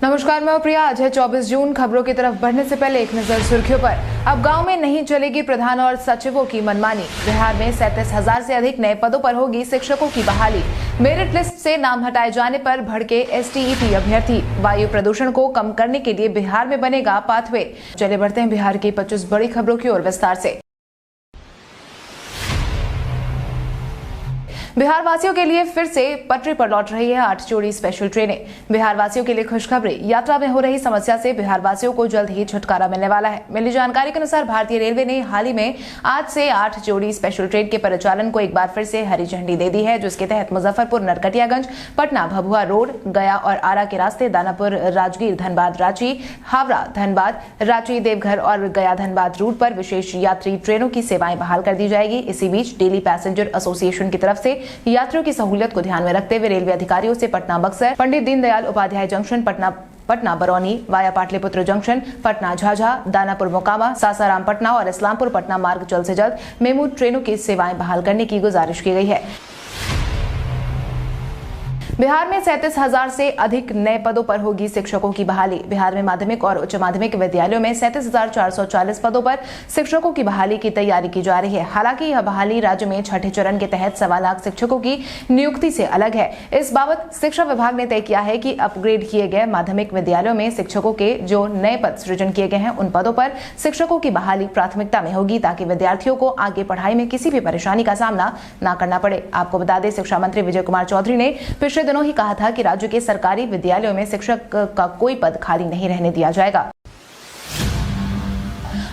नमस्कार, मैं प्रिया। आज है 24 जून। खबरों की तरफ बढ़ने से पहले एक नजर सुर्खियों पर। अब गांव में नहीं चलेगी प्रधान और सचिवों की मनमानी। बिहार में 37,000 से अधिक नए पदों पर होगी शिक्षकों की बहाली। मेरिट लिस्ट से नाम हटाए जाने पर भड़के STET अभ्यर्थी। वायु प्रदूषण को कम करने के लिए बिहार में बनेगा पाथवे। चले बढ़ते हैं बिहार की 25 बड़ी खबरों की ओर विस्तार से। बिहार वासियों के लिए फिर से पटरी पर लौट रही है 8 जोड़ी स्पेशल ट्रेनें। बिहार वासियों के लिए खुशखबरी, यात्रा में हो रही समस्या से बिहार वासियों को जल्द ही छुटकारा मिलने वाला है। मिली जानकारी के अनुसार भारतीय रेलवे ने हाल ही में आज से 8 जोड़ी स्पेशल ट्रेन के परिचालन को एक बार फिर से हरी झंडी दे दी है, जिसके तहत मुजफ्फरपुर नरकटियागंज, पटना भभुआ रोड, गया और आरा के रास्ते, दानापुर राजगीर, धनबाद रांची, हावड़ा धनबाद, रांची देवघर और गया धनबाद रूट पर विशेष यात्री ट्रेनों की सेवाएं बहाल कर दी जाएगी। इसी बीच दिल्ली पैसेंजर एसोसिएशन की तरफ से यात्रियों की सहूलियत को ध्यान में रखते हुए रेलवे अधिकारियों से Patna Buxar, Pandit Deendayal Upadhyaya junction, Patna Barauni via Pataliputra junction, Patna Jhajha, Danapur Mokama, Sasaram Patna और इस्लामपुर पटना मार्ग जल्द से जल्द मेमू ट्रेनों की सेवाएं बहाल करने की गुजारिश की गई है। बिहार में 37,000 से अधिक नए पदों पर होगी शिक्षकों की बहाली। बिहार में माध्यमिक और उच्च माध्यमिक विद्यालयों में 37,440 पदों पर शिक्षकों की बहाली की तैयारी की जा रही है। हालांकि यह बहाली राज्य में छठे चरण के तहत 1.25 लाख शिक्षकों की नियुक्ति से अलग है। इस बाबत शिक्षा विभाग ने तय किया है कि अपग्रेड किए गए माध्यमिक विद्यालयों में शिक्षकों के जो नए पद सृजन किए गए हैं, उन पदों पर शिक्षकों की बहाली प्राथमिकता में होगी, ताकि विद्यार्थियों को आगे पढ़ाई में किसी भी परेशानी का सामना न करना पड़े। आपको बता दें, शिक्षा मंत्री विजय कुमार चौधरी ने पिछले दिनों ही कहा था कि राज्य के सरकारी विद्यालयों में शिक्षक का कोई पद खाली नहीं रहने दिया जाएगा।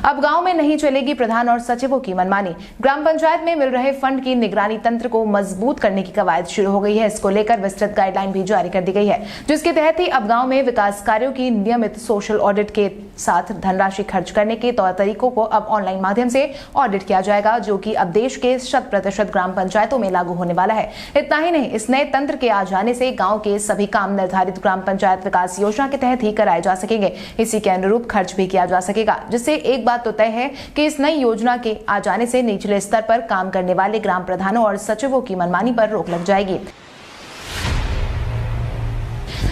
अब गांव में नहीं चलेगी प्रधान और सचिवों की मनमानी। ग्राम पंचायत में मिल रहे फंड की निगरानी तंत्र को मजबूत करने की कवायद शुरू हो गई है। इसको लेकर विस्तृत गाइडलाइन भी जारी कर दी गई है, जिसके तहत ही अब गांव में विकास कार्यों की नियमित सोशल ऑडिट के साथ धनराशि खर्च करने के तौर तरीकों को अब ऑनलाइन माध्यम से ऑडिट किया जाएगा, जो कि अब देश के 100% ग्राम पंचायतों में लागू होने वाला है। इतना ही नहीं, इस नए तंत्र के आ जाने से गाँव के सभी काम निर्धारित ग्राम पंचायत विकास योजना के तहत ही कराए जा सकेंगे। इसी के अनुरूप खर्च भी किया जा सकेगा, जिससे एक बात तो तय है कि इस नई योजना के आ जाने से निचले स्तर पर काम करने वाले ग्राम प्रधानों और सचिवों की मनमानी पर रोक लग जाएगी।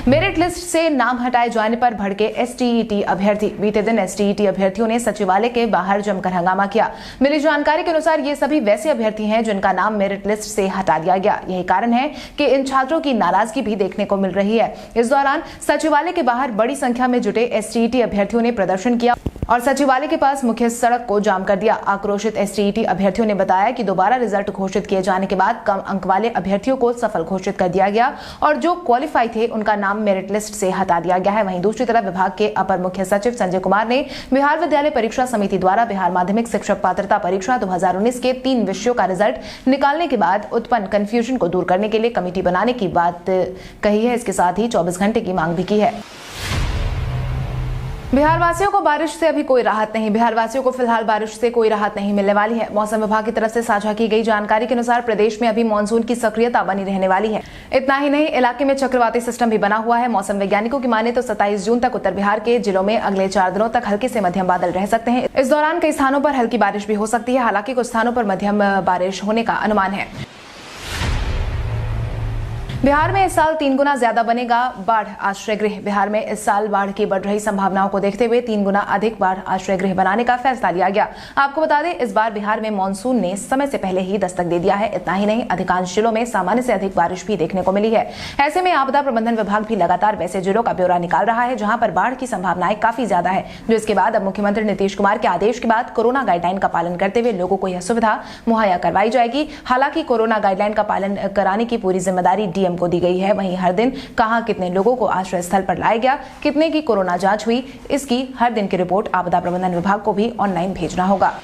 मेरिट लिस्ट से नाम हटाए जाने पर भड़के STET अभ्यर्थी। बीते दिन STET अभ्यर्थियों ने सचिवालय के बाहर जमकर हंगामा किया। मिली जानकारी के अनुसार ये सभी वैसे अभ्यर्थी हैं जिनका नाम मेरिट लिस्ट से हटा दिया गया। यही कारण है कि इन छात्रों की नाराजगी भी देखने को मिल रही है। इस दौरान सचिवालय के बाहर बड़ी संख्या में जुटे STET अभ्यर्थियों ने प्रदर्शन किया और सचिवालय के पास मुख्य सड़क को जाम कर दिया। आक्रोशित STET अभ्यर्थियों ने बताया कि दोबारा रिजल्ट घोषित किए जाने के बाद कम अंक वाले अभ्यर्थियों को सफल घोषित कर दिया गया और जो क्वालिफाई थे उनका नाम मेरिट लिस्ट से हटा दिया गया है। वहीं दूसरी तरफ विभाग के अपर मुख्य सचिव संजय कुमार ने बिहार विद्यालय परीक्षा समिति द्वारा बिहार माध्यमिक शिक्षक पात्रता परीक्षा 2019 के 3 विषयों का रिजल्ट निकालने के बाद उत्पन्न कंफ्यूजन को दूर करने के लिए कमेटी बनाने की बात कही है। इसके साथ ही 24 घंटे की मांग भी की है। बिहार वासियों को बारिश से अभी कोई राहत नहीं। बिहार वासियों को फिलहाल बारिश से कोई राहत नहीं मिलने वाली है। मौसम विभाग की तरफ से साझा की गई जानकारी के अनुसार प्रदेश में अभी मानसून की सक्रियता बनी रहने वाली है। इतना ही नहीं, इलाके में चक्रवाती सिस्टम भी बना हुआ है। मौसम वैज्ञानिकों की माने तो 27 जून तक उत्तर बिहार के जिलों में अगले 4 दिनों तक हल्के से मध्यम बादल रह सकते हैं। इस दौरान कई स्थानों पर हल्की बारिश भी हो सकती है। हालांकि कुछ स्थानों पर मध्यम बारिश होने का अनुमान है। बिहार में इस साल 3 गुना ज्यादा बनेगा बाढ़ आश्रय गृह। बिहार में इस साल बाढ़ की बढ़ रही संभावनाओं को देखते हुए 3 गुना अधिक बाढ़ आश्रय गृह बनाने का फैसला लिया गया। आपको बता दें, इस बार बिहार में मानसून ने समय से पहले ही दस्तक दे दिया है। इतना ही नहीं, अधिकांश जिलों में सामान्य से अधिक बारिश भी देखने को मिली है। ऐसे में आपदा प्रबंधन विभाग भी लगातार वैसे जिलों का ब्यौरा निकाल रहा है जहां पर बाढ़ की संभावनाएं काफी ज्यादा है। जिसके बाद अब मुख्यमंत्री नीतीश कुमार के आदेश के बाद कोरोना गाइडलाइन का पालन करते हुए लोगों को यह सुविधा मुहैया करवाई जाएगी। हालांकि कोरोना गाइडलाइन का पालन कराने की पूरी जिम्मेदारी DM को दी गई है। हर दिन कहां कितने लोगों को आश्रय स्थल पर लाया गया, कितने की कोरोना जांच हुई, इसकी हर दिन की रिपोर्ट आपदा प्रबंधन विभाग को भी ऑनलाइन भेजना होगा।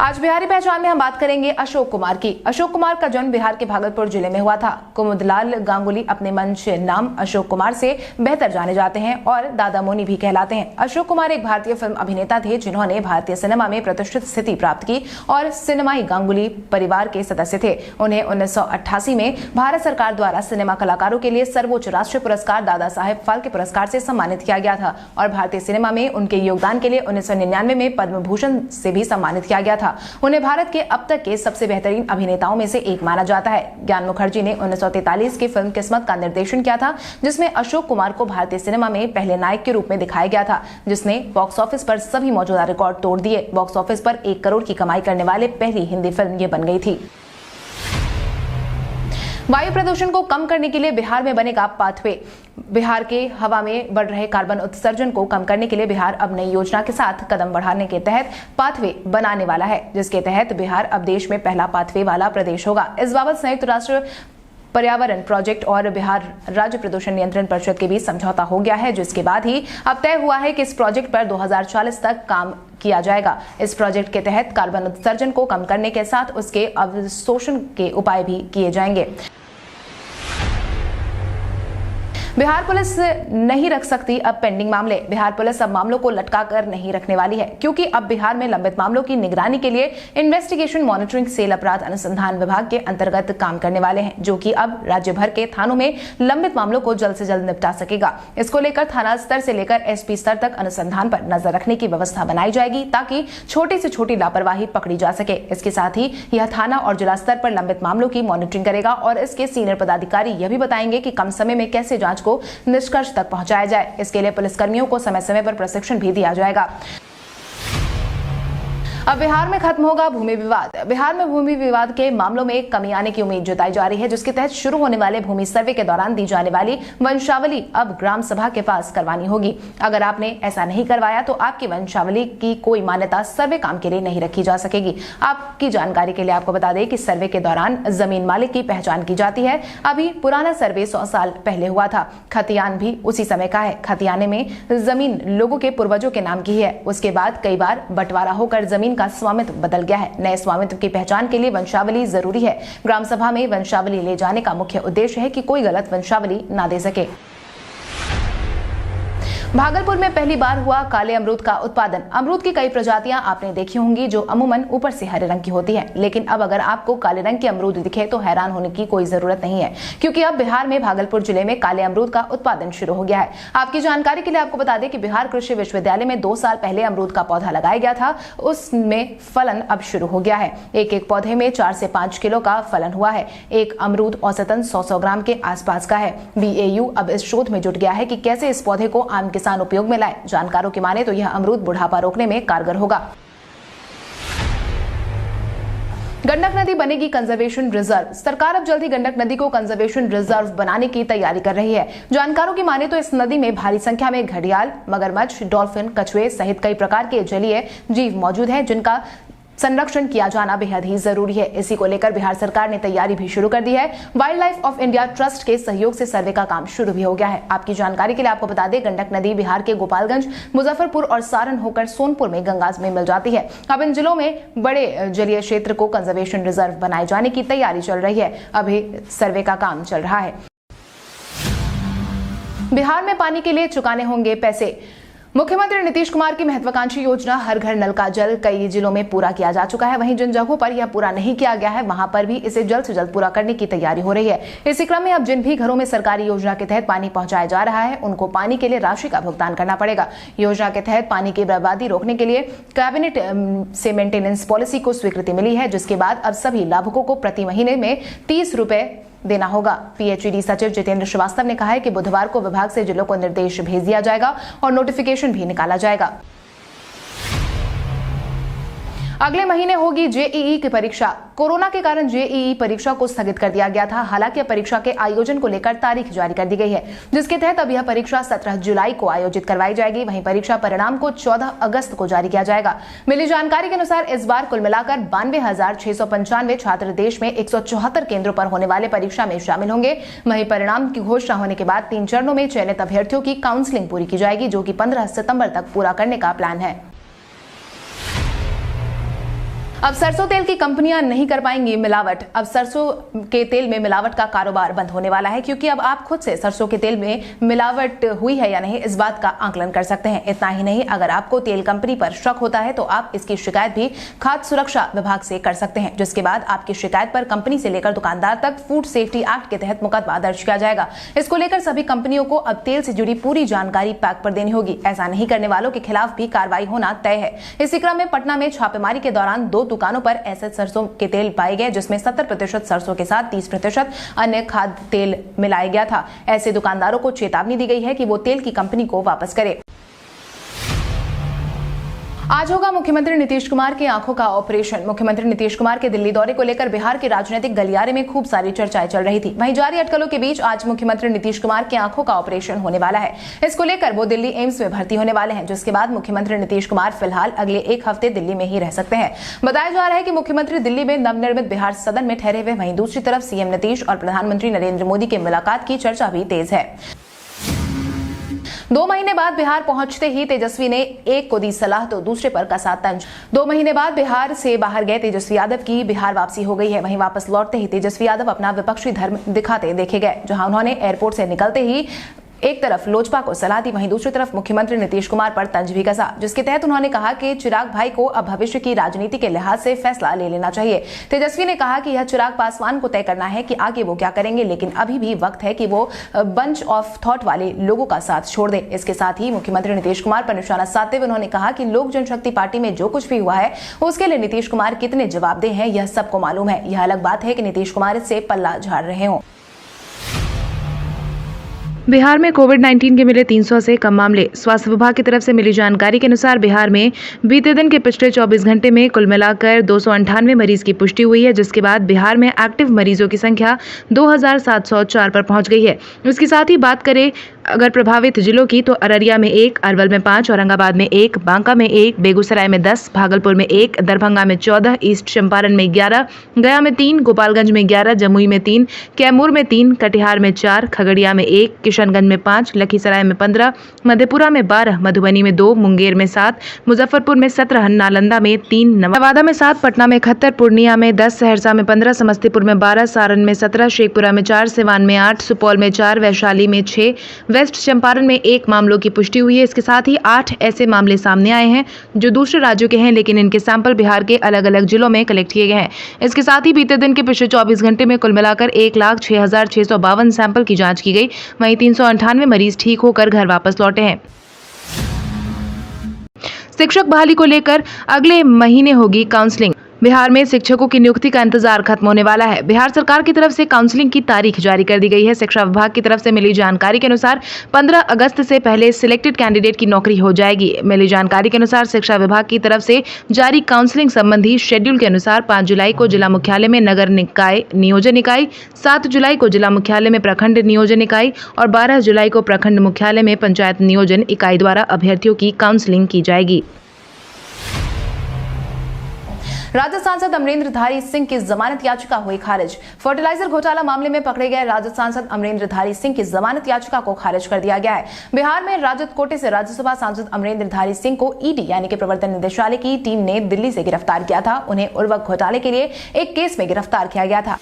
आज बिहारी पहचान में हम बात करेंगे अशोक कुमार की। अशोक कुमार का जन्म बिहार के भागलपुर जिले में हुआ था। कुमुदलाल गांगुली अपने मंच नाम अशोक कुमार से बेहतर जाने जाते हैं और दादा मोनी भी कहलाते हैं। अशोक कुमार एक भारतीय फिल्म अभिनेता थे जिन्होंने भारतीय सिनेमा में प्रतिष्ठित स्थिति प्राप्त की और सिनेमाई गांगुली परिवार के सदस्य थे। उन्हें 1988 में भारत सरकार द्वारा सिनेमा कलाकारों के लिए सर्वोच्च राष्ट्रीय पुरस्कार दादा साहेब फाल्के पुरस्कार से सम्मानित किया गया था और भारतीय सिनेमा में उनके योगदान के लिए 1999 में पद्म भूषण से भी सम्मानित किया गया था। था। उन्हें भारत के अब तक के सबसे बेहतरीन अभिनेताओं में से एक माना जाता है। ज्ञान मुखर्जी ने 1943 की फिल्म किस्मत का निर्देशन किया था, जिसमें अशोक कुमार को भारतीय सिनेमा में पहले नायक के रूप में दिखाया गया था, जिसने बॉक्स ऑफिस पर सभी मौजूदा रिकॉर्ड तोड़ दिए। बॉक्स ऑफिस पर 1 करोड़ की कमाई करने वाले पहली हिंदी फिल्म ये बन गई थी। वायु प्रदूषण को कम करने के लिए बिहार में बनेगा पाथवे। बिहार के हवा में बढ़ रहे कार्बन उत्सर्जन को कम करने के लिए बिहार अब नई योजना के साथ कदम बढ़ाने के तहत पाथवे बनाने वाला है, जिसके तहत बिहार अब देश में पहला पाथवे वाला प्रदेश होगा। इस बाबत संयुक्त राष्ट्र पर्यावरण प्रोजेक्ट और बिहार राज्य प्रदूषण नियंत्रण परिषद के बीच समझौता हो गया है, जिसके बाद ही अब तय हुआ है कि इस प्रोजेक्ट पर 2040 तक काम किया जाएगा। इस प्रोजेक्ट के तहत कार्बन उत्सर्जन को कम करने के साथ उसके अवशोषण के उपाय भी किए जाएंगे। बिहार पुलिस नहीं रख सकती अब पेंडिंग मामले। बिहार पुलिस अब मामलों को लटका कर नहीं रखने वाली है, क्योंकि अब बिहार में लंबित मामलों की निगरानी के लिए इन्वेस्टिगेशन मॉनिटरिंग सेल अपराध अनुसंधान विभाग के अंतर्गत काम करने वाले हैं, जो कि अब राज्य भर के थानों में लंबित मामलों को जल्द से जल्द निपटा सकेगा। इसको लेकर थाना स्तर से लेकर एसपी स्तर तक अनुसंधान पर नजर रखने की व्यवस्था बनाई जाएगी, ताकि छोटी से छोटी लापरवाही पकड़ी जा सके। इसके साथ ही यह थाना और जिला स्तर पर लंबित मामलों की मॉनिटरिंग करेगा और इसके सीनियर पदाधिकारी यह भी बताएंगे कि कम समय में कैसे जांच को निष्कर्ष तक पहुंचाया जाए। इसके लिए पुलिसकर्मियों को समय समय पर प्रशिक्षण भी दिया जाएगा। अब बिहार में खत्म होगा भूमि विवाद। बिहार में भूमि विवाद के मामलों में कमी आने की उम्मीद जताई जा रही है, जिसके तहत शुरू होने वाले भूमि सर्वे के दौरान दी जाने वाली वंशावली अब ग्राम सभा के पास करवानी होगी। अगर आपने ऐसा नहीं करवाया तो आपकी वंशावली की कोई मान्यता सर्वे काम के लिए नहीं रखी जा सकेगी। आपकी जानकारी के लिए आपको बता दें कि सर्वे के दौरान जमीन मालिक की पहचान की जाती है। अभी पुराना सर्वे 100 साल पहले हुआ था। खतियान भी उसी समय का है। खतियाने में जमीन लोगों के पूर्वजों के नाम की है। उसके बाद कई बार बंटवारा होकर जमीन का स्वामित्व बदल गया है। नए स्वामित्व की पहचान के लिए वंशावली जरूरी है। ग्राम सभा में वंशावली ले जाने का मुख्य उद्देश्य है कि कोई गलत वंशावली ना दे सके। भागलपुर में पहली बार हुआ काले अमरूद का उत्पादन। अमरूद की कई प्रजातियां आपने देखी होंगी जो अमूमन ऊपर से हरे रंग की होती हैं, लेकिन अब अगर आपको काले रंग के अमरूद दिखे तो हैरान होने की कोई जरूरत नहीं है, क्योंकि अब बिहार में भागलपुर जिले में काले अमरूद का उत्पादन शुरू हो गया है। आपकी जानकारी के लिए आपको बता दें कि बिहार कृषि विश्वविद्यालय में 2 साल पहले अमरूद का पौधा लगाया गया था, उसमें फलन अब शुरू हो गया है। एक पौधे में 4 से 5 किलो का फलन हुआ है। एक अमरूद औसतन 100 ग्राम के आसपास का है। BAU अब इस शोध में जुट गया है कि कैसे इस पौधे को आम किसान उपयोग में लाए। जानकारों की माने तो यह अमरूद बुढ़ापा रोकने में कारगर होगा। गंडक नदी बनेगी कंजर्वेशन रिजर्व। सरकार अब जल्द ही गंडक नदी को कंजर्वेशन रिजर्व बनाने की तैयारी कर रही है। जानकारों की माने तो इस नदी में भारी संख्या में घड़ियाल, मगरमच्छ, डॉल्फिन, कछुए सहित कई प्रकार के जलीय जीव मौजूद हैं, जिनका संरक्षण किया जाना बेहद ही जरूरी है। इसी को लेकर बिहार सरकार ने तैयारी भी शुरू कर दी है। Wild life of India trust के सहयोग से सर्वे का काम शुरू भी हो गया है। आपकी जानकारी के लिए आपको बता दें, गंडक नदी बिहार के गोपालगंज, मुजफ्फरपुर और सारण होकर सोनपुर में गंगा में मिल जाती है। अब इन जिलों में बड़े जलीय क्षेत्र को कंजर्वेशन रिजर्व बनाए जाने की तैयारी चल रही है। अभी सर्वे का काम चल रहा है। बिहार में पानी के लिए चुकाने होंगे पैसे। मुख्यमंत्री नीतीश कुमार की महत्वाकांक्षी योजना हर घर नल का जल कई जिलों में पूरा किया जा चुका है। वहीं जिन जगहों पर यह पूरा नहीं किया गया है, वहां पर भी इसे जल्द से जल्द पूरा करने की तैयारी हो रही है। इसी क्रम में अब जिन भी घरों में सरकारी योजना के तहत पानी पहुंचाया जा रहा है, उनको पानी के लिए राशि का भुगतान करना पड़ेगा। योजना के तहत पानी की बर्बादी रोकने के लिए कैबिनेट से मेंटेनेंस पॉलिसी को स्वीकृति मिली है, जिसके बाद अब सभी लाभुकों को प्रति महीने में 30 रुपए देना होगा। PHED सचिव जितेंद्र श्रीवास्तव ने कहा है कि बुधवार को विभाग से जिलों को निर्देश भेज दिया जाएगा और नोटिफिकेशन भी निकाला जाएगा। अगले महीने होगी JEE की परीक्षा। कोरोना के कारण JEE परीक्षा को स्थगित कर दिया गया था। हालांकि परीक्षा के आयोजन को लेकर तारीख जारी कर दी गई है, जिसके तहत अब यह परीक्षा 17 जुलाई को आयोजित करवाई जाएगी। वहीं परीक्षा परिणाम को 14 अगस्त को जारी किया जाएगा। मिली जानकारी के अनुसार इस बार कुल मिलाकर 92,695 छात्र देश में 174 केंद्रों पर होने वाले परीक्षा में शामिल होंगे। वहीं परिणाम की घोषणा होने के बाद 3 चरणों में चयनित अभ्यर्थियों की काउंसलिंग पूरी की जाएगी, जो कि 15 सितंबर तक पूरा करने का प्लान है। अब सरसों तेल की कंपनियां नहीं कर पाएंगी मिलावट। अब सरसों के तेल में मिलावट का कारोबार बंद होने वाला है, क्योंकि अब आप खुद से सरसों के तेल में मिलावट हुई है या नहीं, इस बात का आकलन कर सकते हैं। इतना ही नहीं, अगर आपको तेल कंपनी पर शक होता है तो आप इसकी शिकायत भी खाद्य सुरक्षा विभाग से कर सकते हैं, जिसके बाद आपकी शिकायत पर कंपनी से लेकर दुकानदार तक फूड सेफ्टी एक्ट के तहत मुकदमा दर्ज किया जाएगा। इसको लेकर सभी कंपनियों को अब तेल से जुड़ी पूरी जानकारी पैक पर देनी होगी। ऐसा नहीं करने वालों के खिलाफ भी कार्रवाई होना तय है। इसी क्रम में पटना में छापेमारी के दौरान 2 दुकानों पर ऐसे सरसों के तेल पाए गए जिसमें 70% सरसों के साथ 30% अन्य खाद्य तेल मिलाया गया था। ऐसे दुकानदारों को चेतावनी दी गई है कि वो तेल की कंपनी को वापस करे। आज होगा मुख्यमंत्री नीतीश कुमार की आंखों का ऑपरेशन। मुख्यमंत्री नीतीश कुमार के दिल्ली दौरे को लेकर बिहार के राजनीतिक गलियारे में खूब सारी चर्चाएं चल रही थी। वहीं जारी अटकलों के बीच आज मुख्यमंत्री नीतीश कुमार की आंखों का ऑपरेशन होने वाला है। इसको लेकर वो दिल्ली एम्स में भर्ती होने वाले हैं, जिसके बाद मुख्यमंत्री नीतीश कुमार फिलहाल अगले 1 हफ्ते दिल्ली में ही रह सकते हैं। बताया जा रहा है कि मुख्यमंत्री दिल्ली में नवनिर्मित बिहार सदन में ठहरे हुए। वहीं दूसरी तरफ सीएम नीतीश और प्रधानमंत्री नरेंद्र मोदी की मुलाकात की चर्चा भी तेज है। 2 महीने बाद बिहार पहुंचते ही तेजस्वी ने एक को दी सलाह तो दूसरे पर कसा तंज। 2 महीने बाद बिहार से बाहर गए तेजस्वी यादव की बिहार वापसी हो गई है। वहीं वापस लौटते ही तेजस्वी यादव अपना विपक्षी धर्म दिखाते देखे गए, जहां उन्होंने एयरपोर्ट से निकलते ही एक तरफ लोजपा को सलाह दी, वहीं दूसरी तरफ मुख्यमंत्री नीतीश कुमार पर तंज भी कसा, जिसके तहत उन्होंने कहा कि चिराग भाई को अब भविष्य की राजनीति के लिहाज से फैसला ले लेना चाहिए। तेजस्वी ने कहा कि यह चिराग पासवान को तय करना है कि आगे वो क्या करेंगे, लेकिन अभी भी वक्त है कि वो बंच ऑफ थॉट वाले लोगों का साथ छोड़ दे। इसके साथ ही मुख्यमंत्री नीतीश कुमार पर निशाना साधते हुए उन्होंने कहा कि लोक जनशक्ति पार्टी में जो कुछ भी हुआ है उसके लिए नीतीश कुमार कितने जवाबदेह हैं यह सबको मालूम है। यह अलग बात है कि नीतीश कुमार इससे पल्ला झाड़ रहे हों। बिहार में कोविड-19 के मिले 300 से कम मामले। स्वास्थ्य विभाग की तरफ से मिली जानकारी के अनुसार बिहार में बीते दिन के पिछले 24 घंटे में कुल मिलाकर 298 मरीज की पुष्टि हुई है, जिसके बाद बिहार में एक्टिव मरीजों की संख्या 2704 पर पहुंच गई है। इसके साथ ही बात करें अगर प्रभावित जिलों की तो अररिया में 1, अरवल में 5, औरंगाबाद में 1, बांका में 1, बेगूसराय में 10, भागलपुर में 1, दरभंगा में 14, ईस्ट चंपारण में 11, गया में 3, गोपालगंज में 11, जमुई में 3, कैमूर में 3, कटिहार में 4, खगड़िया में 1, किशनगंज में 5, लखीसराय में 15, मधेपुरा में 12, मधुबनी में 2, मुंगेर में 7, मुजफ्फरपुर में 17, नालंदा में 3, नवादा में 7, पटना में 71, पूर्णिया में 10, सहरसा में 15, समस्तीपुर में 12, सारण में 17, शेखपुरा में 4, सिवान में 8, सुपौल में 4, वैशाली में 6, वेस्ट चंपारण में 1 मामलों की पुष्टि हुई है। इसके साथ ही 8 ऐसे मामले सामने आए हैं जो दूसरे राज्यों के हैं, लेकिन इनके सैंपल बिहार के अलग अलग जिलों में कलेक्ट किए गए हैं। इसके साथ ही बीते दिन के पिछले 24 घंटे में कुल मिलाकर 1,06,652 सैंपल की जांच की गई। वहीं 398 मरीज ठीक होकर घर वापस लौटे हैं। शिक्षक बहाली को लेकर अगले महीने होगी काउंसलिंग। बिहार में शिक्षकों की नियुक्ति का इंतजार खत्म होने वाला है। बिहार सरकार की तरफ से काउंसलिंग की तारीख जारी कर दी गई है। शिक्षा विभाग की तरफ से मिली जानकारी के अनुसार 15 अगस्त से पहले सिलेक्टेड कैंडिडेट की नौकरी हो जाएगी। मिली जानकारी के अनुसार शिक्षा विभाग की तरफ से जारी काउंसलिंग संबंधी शेड्यूल के अनुसार 5 जुलाई को जिला मुख्यालय में नगर निकाय नियोजन इकाई, 7 जुलाई को जिला मुख्यालय में प्रखंड नियोजन इकाई और 12 जुलाई को प्रखंड मुख्यालय में पंचायत नियोजन इकाई द्वारा अभ्यर्थियों की काउंसलिंग की जाएगी। राजद सांसद अमरेंद्रधारी सिंह की जमानत याचिका हुई खारिज। फर्टिलाइजर घोटाला मामले में पकड़े गए राजद सांसद अमरेंद्रधारी सिंह की जमानत याचिका को खारिज कर दिया गया है। बिहार में राजद कोटे से राज्यसभा सांसद अमरेंद्रधारी सिंह को ईडी यानी कि प्रवर्तन निदेशालय की टीम ने दिल्ली से गिरफ्तार किया था। उन्हें उर्वरक घोटाले के लिए एक केस में गिरफ्तार किया गया था।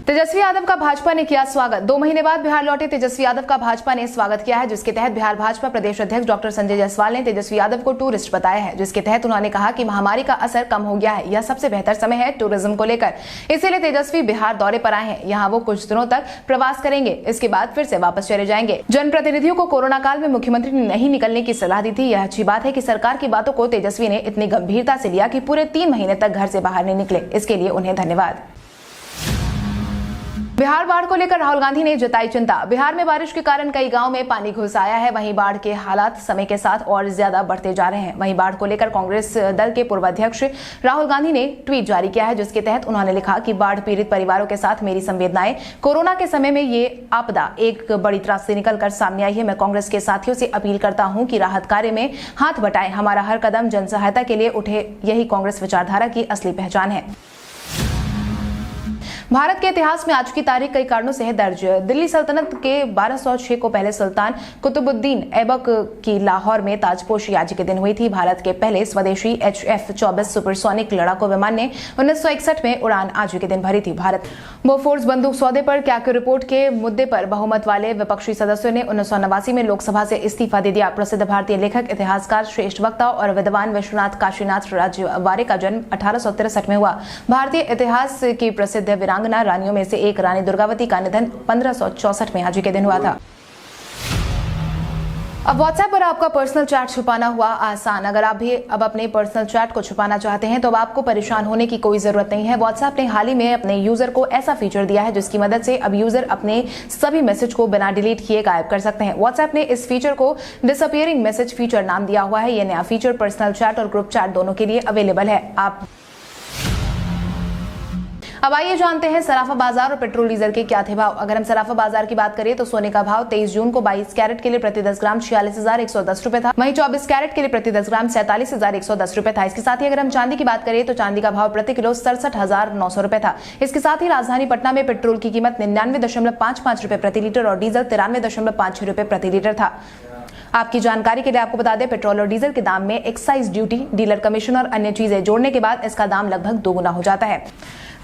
तेजस्वी यादव का भाजपा ने किया स्वागत। 2 महीने बाद बिहार लौटे तेजस्वी यादव का भाजपा ने स्वागत किया है, जिसके तहत बिहार भाजपा प्रदेश अध्यक्ष डॉक्टर संजय जायसवाल ने तेजस्वी यादव को टूरिस्ट बताया है, जिसके तहत उन्होंने कहा कि महामारी का असर कम हो गया है, यह सबसे बेहतर समय है टूरिज्म को लेकर, इसीलिए तेजस्वी बिहार दौरे पर आए हैं। यहाँ वो कुछ दिनों तक प्रवास करेंगे, इसके बाद फिर से वापस चले जाएंगे। जनप्रतिनिधियों को कोरोना काल में मुख्यमंत्री ने नहीं निकलने की सलाह दी थी। यह अच्छी बात है कि सरकार की बातों को तेजस्वी ने इतनी गंभीरता से लिया कि पूरे 3 महीने तक घर से बाहर नहीं निकले। इसके लिए उन्हें धन्यवाद। बिहार बाढ़ को लेकर राहुल गांधी ने जताई चिंता। बिहार में बारिश के कारण कई गांव में पानी घुस आया है। वहीं बाढ़ के हालात समय के साथ और ज्यादा बढ़ते जा रहे हैं। वहीं बाढ़ को लेकर कांग्रेस दल के पूर्व अध्यक्ष राहुल गांधी ने ट्वीट जारी किया है, जिसके तहत उन्होंने लिखा कि बाढ़ पीड़ित परिवारों के साथ मेरी संवेदनाएं। कोरोना के समय में ये आपदा एक बड़ी त्रास से निकलकर सामने आई है। मैं कांग्रेस के साथियों से अपील करता हूं कि राहत कार्य में हाथ बटाएं। हमारा हर कदम जन सहायता के लिए उठे, यही कांग्रेस विचारधारा की असली पहचान है। भारत के इतिहास में आज की तारीख कई कारणों से है दर्ज। दिल्ली सल्तनत के 1206 को पहले सुल्तान कुतुबुद्दीन ऐबक की लाहौर में ताजपोशी आज के दिन हुई थी। भारत के पहले स्वदेशी HF-24 सुपरसोनिक लड़ाकू विमान ने 1961 में उड़ान आज के दिन भरी थी। भारत बोफोर्स बंदूक सौदे पर क्याक्यू रिपोर्ट के मुद्दे पर बहुमत वाले विपक्षी सदस्यों ने 1989 में लोकसभा से इस्तीफा दे दिया। प्रसिद्ध भारतीय लेखक, इतिहासकार, श्रेष्ठ वक्ता और विद्वान विश्वनाथ काशीनाथ राजवाड़े का जन्म 1863 में हुआ। भारतीय इतिहास की प्रसिद्ध रानियों में से एक रानी दुर्गावती का निधन 1564 में आज के दिन हुआ था। अब WhatsApp पर आपका पर्सनल चैट छुपाना हुआ आसान। अगर आप भी अब अपने पर्सनल चैट को छुपाना चाहते हैं तो अब आपको परेशान होने की कोई जरूरत नहीं है। WhatsApp ने हाल ही में अपने यूजर को ऐसा फीचर दिया है जिसकी मदद से अब यूजर अपने सभी मैसेज को बिना डिलीट किए गायब कर सकते हैं। WhatsApp ने इस फीचर को डिसअपीयरिंग मैसेज फीचर नाम दिया हुआ है। यह नया फीचर पर्सनल चैट और ग्रुप चैट दोनों के लिए अवेलेबल है। अब आइए जानते हैं सराफा बाजार और पेट्रोल डीजल के क्या थे भाव। अगर हम सराफा बाजार की बात करें तो सोने का भाव 23 जून को 22 कैरेट के लिए प्रति 10 ग्राम 46,110 रुपए था। वहीं 24 कैरेट के लिए प्रति 10 ग्राम 47,110 रुपए था। इसके साथ ही अगर हम चांदी की बात करें तो चांदी का भाव प्रति किलो 67,900 रुपए था। इसके साथ ही राजधानी पटना में पेट्रोल की कीमत 99.55 रुपए प्रति लीटर और डीजल 93.56 रुपए प्रति लीटर था। आपकी जानकारी के लिए आपको बता दें, पेट्रोल और डीजल के दाम में एक्साइज ड्यूटी, डीलर कमीशन और अन्य चीजें जोड़ने के बाद इसका दाम लगभग दोगुना हो जाता है।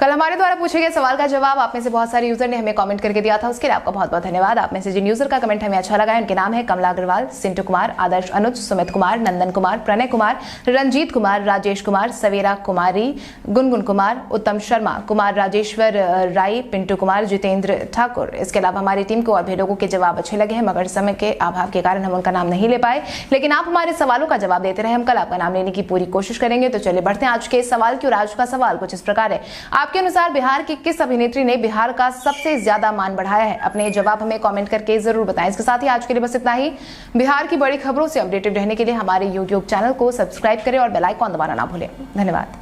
कल हमारे द्वारा पूछे गए सवाल का जवाब आप में से बहुत सारे यूजर ने हमें कमेंट करके दिया था, उसके लिए आपका बहुत बहुत धन्यवाद। आप में से जिन यूजर का कमेंट हमें अच्छा लगा है उनके नाम है कमला अग्रवाल, सिंटू कुमार, आदर्श अनुज, सुमित कुमार, नंदन कुमार, प्रणय कुमार, रंजीत कुमार, राजेश कुमार, सवेरा कुमारी, गुनगुन कुमार, उत्तम शर्मा, कुमार राजेश्वर राय, पिंटू कुमार, जितेंद्र ठाकुर। इसके अलावा हमारी टीम को और भी लोगों के जवाब अच्छे लगे हैं मगर समय के अभाव के कारण हम उनका नाम नहीं ले पाए, लेकिन आप हमारे सवालों का जवाब देते रहे। हम कल आपका नाम लेने की पूरी कोशिश करेंगे। तो चलिए बढ़ते हैं आज के सवाल की ओर। आज का सवाल कुछ इस प्रकार है, आपके अनुसार बिहार कि किस अभिनेत्री ने बिहार का सबसे ज्यादा मान बढ़ाया है? अपने जवाब हमें कमेंट करके जरूर बताएं। इसके साथ ही आज के लिए बस इतना ही। बिहार की बड़ी खबरों से अपडेटेड रहने के लिए हमारे YouTube चैनल को सब्सक्राइब करें और बेल आइकन दबाना ना भूलें। धन्यवाद।